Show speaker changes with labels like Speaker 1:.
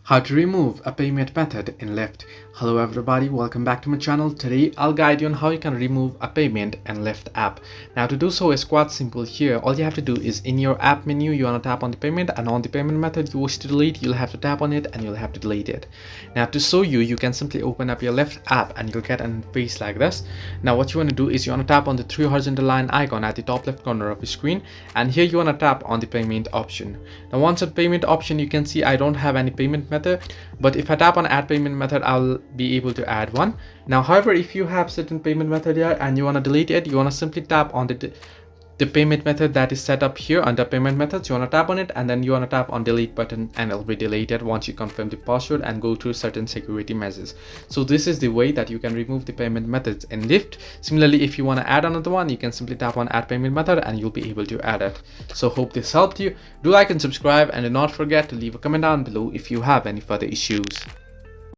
Speaker 1: How to remove a payment method in Lyft. Hello everybody, welcome back to my channel. Today I'll guide you on how you can remove a payment in Lyft app. Now to do so is quite simple here. All you have to do is in your app menu you want to tap on the payment, and on the payment method you wish to delete, you'll have to tap on it and you'll have to delete it. Now to show you, you can simply open up your Lyft app and you'll get an interface like this. Now what you want to do is you want to tap on the three horizontal line icon at the top left corner of the screen, and here you want to tap on the payment option. Now once at payment option, you can see I don't have any payment method, but if I tap on add payment method I'll be able to add one. Now however, if you have certain payment method here and you want to delete it, you want to simply tap on the payment method that is set up here under payment methods. You want to tap on it and then you want to tap on delete button, and it'll be deleted once you confirm the password and go through certain security measures. So this is the way that you can remove the payment methods in Lyft. Similarly, if you want to add another one, you can simply tap on add payment method and you'll be able to add it. So hope this helped you. Do like and subscribe, and do not forget to leave a comment down below if you have any further issues.